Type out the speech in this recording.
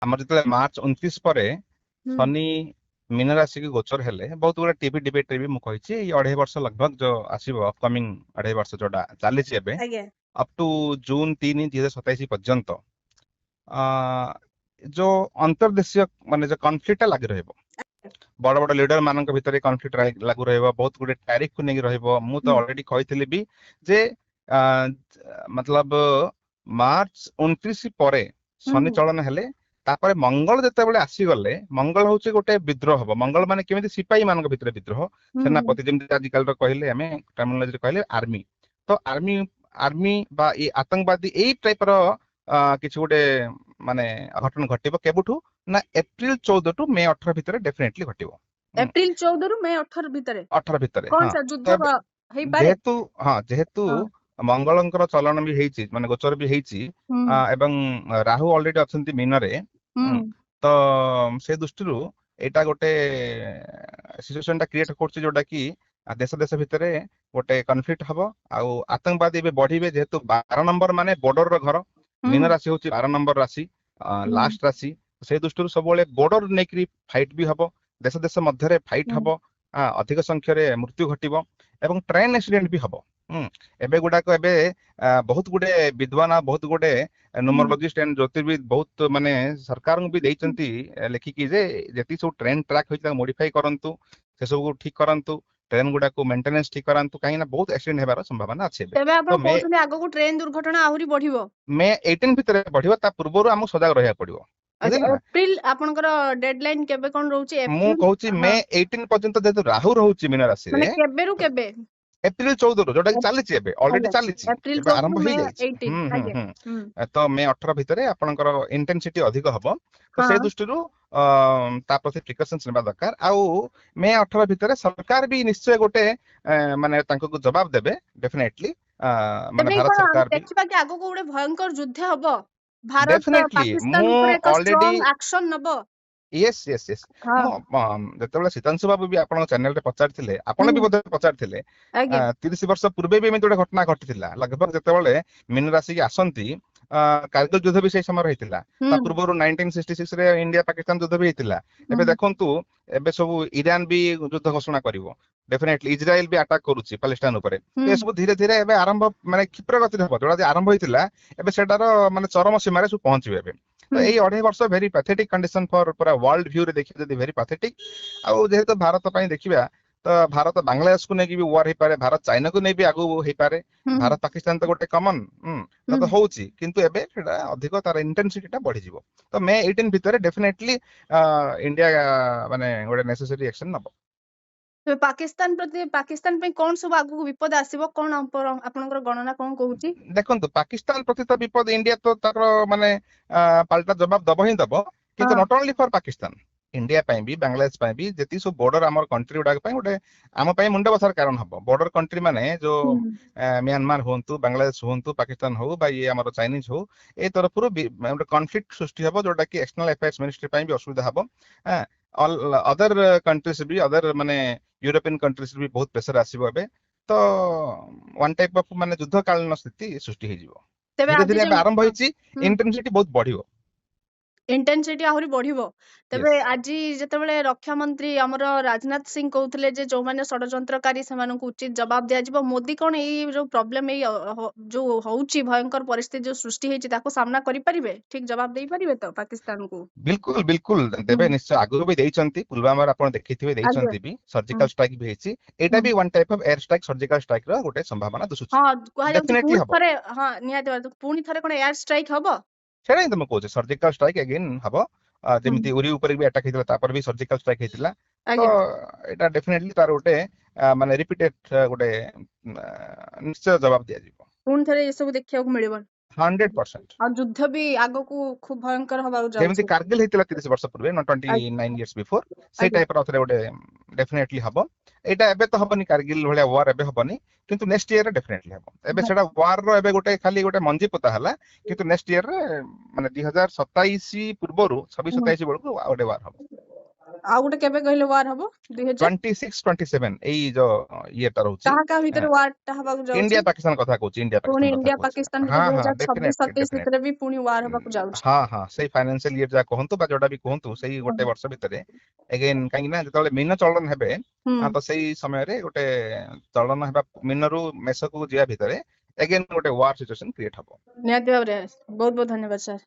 ଆମର ଯେତେବେଳେ ମାର୍ଚ୍ଚ 29 ପରେ ହୁଁ ଶନି ମୀନ ରାଶି କି ଗୋଚର ହେଲେ ବହୁତ ଗୁଡେ ଟିଭି ଡିବେଟ ରେ ବି ମୁଁ କହିଛି ଏଇ 2.5 ବର୍ଷ ଲଗଭଗ ଯୋଉ ଆସିବ ଅପକମିଂ 2.5 ବର୍ଷ ଯୋଉଟା ଚାଲିଛି ଏବେ ଆଜ୍ଞା ଅପ୍ ଟୁ ଜୁନ 3, 2027 ପର୍ଯ୍ୟନ୍ତ ଆ ଯୋଉ ଅନ୍ତର୍ଦେଶୀୟ ମାନେ ଯୋଉ କନଫ୍ଲିକ୍ଟ ଲାଗି ରହିବ। ବଡ ବଡ ଲିଡର ମାନଙ୍କ ଭିତରେ କନଫ୍ଲିକ୍ଟ ଲାଗୁ ରହିବ। ବହୁତ ଗୁଡେ ଟ୍ୟାରିଫ କୁ ନେଇକି ରହିବ। ମୁଁ ତ ହୁଁ ଅଲରେଡି କହିଥିଲି ବି ଯେ ଆ, ମତଲବ ମାର୍ଚ୍ଚ 29 ପରେ ଶନି ହୁଁ ଚଳନ ହେଲେ ତାପରେ ମଙ୍ଗଳ ଯେତେବେଳେ ଆସିଗଲେ ମଙ୍ଗଳ ହଉଛି ଗୋଟେ ବିଦ୍ରୋହ ହବ। ମଙ୍ଗଳ ମାନେ କେମିତି ସିପାହୀ ମାନଙ୍କ ଭିତରେ ବିଦ୍ରୋହ ହୁଁ ହୁଁ ସେନାପତି ଯେମିତି ଆଜିକାଲିର କହିଲେ ଆମେ ଟର୍ମିନୋଲୋଜିରେ କହିଲେ ଆର୍ମି। ତ ଆର୍ମି ଆର୍ମି ବା ଏଇ ଆତଙ୍କବାଦୀ ଏଇ ଟାଇପ ର କିଛି ଗୋଟେ ମାନେ ଅଘଟଣ ଘଟିବ କେବେଠୁ ନା ଏପ୍ରିଲ 14 ରୁ ମେ 18 ଭିତରେ ଡେଫିନେଟଲି ଘଟିବ। ହୁଁ, ଏପ୍ରିଲ 14 ରୁ ମେ 18 ଭିତରେ 18 ଭିତରେ କଣ ହଁ। ସାର୍ ତ ଯୁଦ୍ଧ ଏବେ ହେଇପାରେ? ଯେହେତୁ ଯେହେତୁ ହଁ ମଙ୍ଗଳଙ୍କର ଚଳନ ବି ହେଇଛି ମାନେ ଗୋଚର ବି ହେଇଛି ହୁଁ ଏବଂ ରାହୁ ଅଲରେଡି ଅଛନ୍ତି ମୀନରେ। ହୁଁ ହୁଁ, ତ ସେ ଦୃଷ୍ଟିରୁ ଏଇଟା ଗୋଟେ ସିଚୁଏସନ ଟା କ୍ରିଏଟ କରୁଛି ଯୋଉଟା କି ଦେଶ ଦେଶ ଭିତରେ ଗୋଟେ କନଫ୍ଲିକ୍ଟ ହବ। ଆଉ ଆତଙ୍କବାଦୀ ଏବେ ବଢିବେ ଯେହେତୁ 12 ନମ୍ବର ମାନେ ବର୍ଡର ର ଘର। ହୁଁ ମୀନ ରାଶି ହଉଛି 12 ନମ୍ବର ରାଶି ହୁଁ ଲାଷ୍ଟ ରାଶି। ସେଇ ଦୃଷ୍ଟିରୁ ସବୁବେଳେ ବର୍ଡର ନେଇକରି ଫାଇଟ ବି ହବ। ଦେଶ ଦେଶ ମଧ୍ୟରେ ଫାଇଟ ହୁଁ ହବ। ଅଧିକ ସଂଖ୍ୟାରେ ମୃତ୍ୟୁ ଘଟିବ ଏବଂ ଟ୍ରେନ ଆକ୍ସିଡେଣ୍ଟ ବି ହବ। ହୁଁ, ଏବେ ଗୁଡାକ ଏବେ ବହୁତ ଗୁଡେ ବିଦ୍ୱାନ ବହୁତ ଗୁଡେ ହୁଁ ନ୍ୟୁମରୋଲୋଜିଷ୍ଟ ଏଣ୍ଡ ଜ୍ୟୋତିର୍ବିଦ ବହୁତ ମାନେ ସରକାରଙ୍କୁ ବି ଦେଇଛନ୍ତି ଲେଖିକି ଯେ ଯେତିକି ସବୁ ଟ୍ରେନ ଟ୍ରାକ୍ ହେଇଛି ତାକୁ ମୋଡିଫାଇ କରନ୍ତୁ। ସେ ସବୁ ଠିକ କରନ୍ତୁ। ଟ୍ରେନ ଗୁଡାକୁ ମେଣ୍ଟେନାନ୍ସ ଠିକ କରାନ୍ତୁ କାହିଁକି ନା ବହୁତ ଆକ୍ସିଡେଣ୍ଟ ହେବାର ସମ୍ଭାବନା ଅଛି ଏବେ। ତେବେ ତ ଆପଣ କହୁଛନ୍ତି ଆଗକୁ ଟ୍ରେନ ଦୁର୍ଘଟଣା ଆହୁରି ବଢିବ? ମେ 18 ଭିତରେ ବଢିବ। ତା ପୂର୍ବରୁ ଆମକୁ ସଜାଗ ରହିବାକୁ ପଡିବ। ଆଚ୍ଛା, ବୁଝିଲେ ନା? ଏପ୍ରିଲ ଆପଣଙ୍କର ଡେଡଲାଇନ କେବେ କଣ ରହୁଛି? ମୁଁ ଏପ୍ରିଲ କହୁଛି ମେ ହଁ 18 ପର୍ଯ୍ୟନ୍ତ ଯେହେତୁ ରାହୁ ରହୁଛି ମୀନ ରାଶିରେ ମାନେ କେବେରୁ କେବେ? ଏପ୍ରିଲ 14 ଯୋଉଟା କି ଚାଲିଛି ଏବେ ଅଲରେଡି ଆଜ୍ଞା ଚାଲିଛି। ଏପ୍ରିଲ ଏବେ 14 ରୁ ଆରମ୍ଭ ମେ ହେଇଯାଇଛି। 18 ହୁଁ ହୁଁ ଆଜ୍ଞା ହୁଁ। ହୁଁ ତ ମେ 18 ଭିତରେ ଆପଣଙ୍କର ଇଣ୍ଟେନ୍ସିଟି ଅଧିକ ହବ। ତ ହଁ ସେ ଦୃଷ୍ଟିରୁ ତା ପ୍ରତି ପ୍ରିକସନ୍ସ ନେବା ଦରକାର। ଆଉ ମେ 18 ଭିତରେ ସରକାର ବି ନିଶ୍ଚୟ ଗୋଟେ ମାନେ ତାଙ୍କୁ ଜବାବ ଦେବେ ଡେଫିନେଟଲି। ମାନେ ତେବେ ଭାରତ କଣ ଆମେ ସରକାର ବି ଦେଖିବା କି ଆଗକୁ ଗୋଟେ ଭୟଙ୍କର ଯୁଦ୍ଧ ହବ? ଭାରତ ଡେଫିନେଟଲି ମୁଁ ପାକିସ୍ତାନ ଉପରେ ଏକ ଅଲରେଡି ଷ୍ଟ୍ରଙ୍ଗ ଆକ୍ସନ ନବ? Yes yes yes. ହଁ ମୁଁ ଯେତେବେଳେ ଶୀତାଂଶୁ ବାବୁ ବି ଆପଣଙ୍କ ଚ୍ୟାନେଲରେ ପଚାରିଥିଲେ ଆପଣ ବି ହୁଁ ବୋଧେ ପଚାରିଥିଲେ ଆଜ୍ଞା 30 ବର୍ଷ ପୂର୍ବେ ବି ଏମିତି ଗୋଟେ ଘଟଣା ଘଟିଥିଲା ଲଗଭଗ ଯେତେବେଳେ ମୀନ ରାଶିକି ଆସନ୍ତି କାର୍ଗିଲ ଯୁଦ୍ଧ ବି ସେଇ ସମୟରେ ହେଇଥିଲା। ହୁଁ ତା ପୂର୍ବରୁ 1966 ରେ ଇଣ୍ଡିଆ ପାକିସ୍ତାନ ଯୁଦ୍ଧ ବି ହେଇଥିଲା। ହୁଁ ଏବେ ଦେଖନ୍ତୁ ଏବେ ସବୁ ଇରାନ ବି ଯୁଦ୍ଧ ଘୋଷଣା କରିବ। ଡେଫିନେଟଲି ଇସ୍ରାଏଲ ବି ଆଟାକ କରୁଛି ପାଲେଷ୍ଟାଇନ ଉପରେ। ତ ହୁଁ ଏସବୁ ଧୀରେ ଧୀରେ ଏବେ ଆରମ୍ଭ ମାନେ କ୍ଷିପ୍ର ଗତିରେ ହବ। ଯୋଉଟା ଆରମ୍ଭ ହେଇଥିଲା ଏବେ ସେଟାର ମାନେ ଚରମ ସୀମାରେ ସବୁ ପହଞ୍ଚିବେ ଏବେ। ତ ହୁଁ ଏଇ 2.5 ବର୍ଷ ଭେରି ପାଥେଟିକ୍ କଣ୍ଡିସନ ଫର ପୁରା ୱାର୍ଲଡ ଭ୍ୟୁରେ ଦେଖିବା ଯଦି ଭେରି ପାଥେଟିକ୍। ଆଉ ଯେହେତୁ ଭାରତ ପାଇଁ ଦେଖିବା ତ ଭାରତ ବାଂଲାଦେଶକୁ ନେଇକି ବି ୱାର ହେଇପାରେ। ଭାରତ ଚାଇନାକୁ ନେଇ ବି ଆଗକୁ ହେଇପାରେ। ହୁଁ ଭାରତ ପାକିସ୍ତାନ ତ ଗୋଟେ କମନ ହୁଁ ତ ହଉଛି କିନ୍ତୁ ଏବେ ସେଟା ଅଧିକ ତାର ଇଣ୍ଟେନ୍ସିଟି ଟା ବଢିଯିବ। ତ ମେ 18 ଭିତରେ ଡେଫିନେଟଲି ଇଣ୍ଡିଆ ମାନେ ଗୋଟେ ନେସେସରୀ ଆକ୍ସନ ନବ। ତେବେ ପାକିସ୍ତାନ ପାଇଁ କଣ ସବୁ ଆଗକୁ ବିପଦ ଆସିବ? କଣ ଆପଣଙ୍କର ଗଣନା କଣ କହୁଛି? ଦେଖନ୍ତୁ ପାକିସ୍ତାନ ପ୍ରତି ତ ବିପଦ ଇଣ୍ଡିଆ ତ ତାର ମାନେ ପାଲଟା ଜବାବ ଦବ ହିଁ ଦବ। ହଁ କିନ୍ତୁ ନଟ ଓନଲି ଫର ପାକିସ୍ତାନ ଇଣ୍ଡିଆ ପାଇଁ ବି ବାଂଲାଦେଶ ପାଇଁ ବି ଯେତିକି ସବୁ ବର୍ଡର ଆମର କଣ୍ଟ୍ରି ଗୁଡାକ ପାଇଁ ଗୋଟେ ଆମ ପାଇଁ ମୁଣ୍ଡ ବସାର କାରଣ ହବ। ବର୍ଡର କଣ୍ଟ୍ରି ମାନେ ଯୋଉ ହୁଁ म्यांमार ହୁଅନ୍ତୁ ବାଂଲାଦେଶ ହୁଅନ୍ତୁ ପାକିସ୍ତାନ ହଉ ବା ଇଏ ଆମର ଚାଇନିଜ ହଉ ଏ ତରଫରୁ ଗୋଟେ କନଫ୍ଲିକ୍ଟ ସୃଷ୍ଟି ହବ ଯୋଉଟା କି ଏକ୍ସଟର୍ନାଲ ଆଫେୟାର୍ସ ମିନିଷ୍ଟ୍ରି ପାଇଁ ବି ଅସୁବିଧା ହବ। ଅଦର କଣ୍ଟ୍ରିଜ ବି ଅଦର ମାନେ ୟୁରୋପିଆନ କଣ୍ଟ୍ରିଜ ବି ବହୁତ ପ୍ରେସର ଆସିବ ଏବେ। ତ ୱାନ୍ ଟାଇପ ଅଫ ମାନେ ଯୁଦ୍ଧ କାଳୀନ ସ୍ଥିତି ସୃଷ୍ଟି ହେଇଯିବ। ତେବେ ଧୀରେ ଆଜି ଧୀରେ ଏବେ ଯେମିତି ଆରମ୍ଭ ହେଇଛି ଇଣ୍ଟେନ୍ସିଟି ବହୁତ ବଢିବ। ଇଣ୍ଟେନ୍ସିଟି ଆହୁରି ବଢିବ। ତେବେ ୟେସ୍। ଆଜି ଯେତେବେଳେ ରକ୍ଷା ମନ୍ତ୍ରୀ ଆମର ରାଜନାଥ ସିଂ କହୁଥିଲେ ଯେ ଯୋଉମାନେ ଷଡଯନ୍ତ୍ରକାରୀ ସେମାନଙ୍କୁ ଉଚିତ ଜବାବ ଦିଆଯିବ, ମୋଦି କଣ ଏଇ ଯୋଉ ପ୍ରୋବ୍ଲେମ ଏଇ ଯୋଉ ହଉଛି ଭୟଙ୍କର ପରିସ୍ଥିତି ଯୋଉ ସୃଷ୍ଟି ହେଇଛି ତାକୁ ସାମ୍ନା କରିପାରିବେ? ଠିକ ଜବାବ ଦେଇପାରିବେ ତ ପାକିସ୍ତାନକୁ? ବିଲକୁଲ ବିଲକୁଲ ହୁଁ ଦେବେ ନିଶ୍ଚୟ। ଆଗରୁ ବି ଦେଇଛନ୍ତି ପୁଲୱାମାରେ ଆପଣ ଦେଖିଥିବେ ଆଜ୍ଞା ଦେଇଛନ୍ତି ବି ହୁଁ ସର୍ଜିକାଲ ଷ୍ଟ୍ରାଇକ ବି ହେଇଛି। ହୁଁ ଏଇଟା ବି one type of air strike surgical strike ର ଗୋଟେ ସମ୍ଭାବନା ଦିଶୁଛି। ହଁ କୁହାଯାଉଛି ଡେଫିନେଟଲି ପୁଣି ହବ। ଥରେ ହଁ ନିହାତି ଭାବେ ପୁଣି ଥରେ କଣ ଏୟାର ଷ୍ଟ୍ରାଇକ ହବ? ସେଇଟା ହିଁ ତ ମୁଁ କହୁଛି ସର୍ଜିକାଲ ଷ୍ଟ୍ରାଇକ ଏଗେନ ହବ। ହୁଁ ଯେମିତି ଉରି ଉପରେ ବି ଆଟାକ ହେଇଥିଲା ତାପରେ ବି ସର୍ଜିକାଲ ଷ୍ଟ୍ରାଇକ ହେଇଥିଲା। ତ ଆଜ୍ଞା ଏଇଟା ଡେଫିନେଟଲି ତାର ଗୋଟେ ମାନେ ରିପିଟେଡ ଗୋଟେ ନିଶ୍ଚୟ ଜବାବ ଦିଆଯିବ। ପୁଣି ଥରେ ଏସବୁ ଦେଖିବାକୁ ମିଳିବ। 100%। ଆଉ ଯୁଦ୍ଧ ବି ଆଗକୁ ଖୁବ ଭୟଙ୍କର ହବାକୁ ଯେମିତି ଯାଉଛି। କାର୍ଗିଲ ହେଇଥିଲା 30 ବର୍ଷ ପୂର୍ବେ ଆଜ୍ଞା 29 ଇୟର୍ସ ବିଫୋର ସେଇ ଆଜ୍ଞା ଟାଇପ ର ଗୋଟେ ଡେଫିନେଟଲି ହବ। ଏଇଟା ଏବେ ତ ହବନି କାର୍ଗିଲ ଭଳିଆ ୱାର ଏବେ ହବନି କିନ୍ତୁ ନେକ୍ସଟ ଇୟର ଡେଫିନେଟଲି ହବ। ଏବେ ସେଟା ୱାର ର ଏବେ ଗୋଟେ ଖାଲି ଗୋଟେ ମଞ୍ଜି ପୋତା ହେଲା କିନ୍ତୁ ନେକ୍ସଟ ଇୟରରେ ମାନେ 2027 ପୂର୍ବରୁ 26 ହୁଁ। 27 ବେଳକୁ ଆଉ ଗୋଟେ ୱାର ହବ। ଆଉ ଗୋଟେ କେବେ କହିଲେ ୱାର ହବ 2000 26-27 ଏଇ जो ଇଏଟା ରହୁଛି କାହା କାହା ଭିତରେ ୱାର ଟା ହବାକୁ ଯାଉଛି इंडिया पाकिस्तान कथा कहूँ इंडिया ପୁଣି पाकिस्तान कथा ଇଣ୍ଡିଆ कहूँ ପାକିସ୍ତାନ ଭିତରେ हाँ हाँ 2026 डेफिनेटली 27 डेफिनेटली ଭିତରେ ବି ପୁଣି ୱାର ହବାକୁ ଯାଉଛି। हाँ हाँ ସେଇ फाइनेंशियल इयर जा कहंतु बा जोडा भी कहंतु सेई गोटे वर्ष भितरे अगेन काई ना जतले मीन चलन हेबे ହୁଁ तो सेई समय रे गोटे चलन हेबा मीन रु मेष को जिया भितरे अगेन गोटे वार सिचुएशन क्रिएट हबो। ନିହାତି ଭାବରେ ବହୁତ ବହୁତ ଧନ୍ୟବାଦ ସାର୍।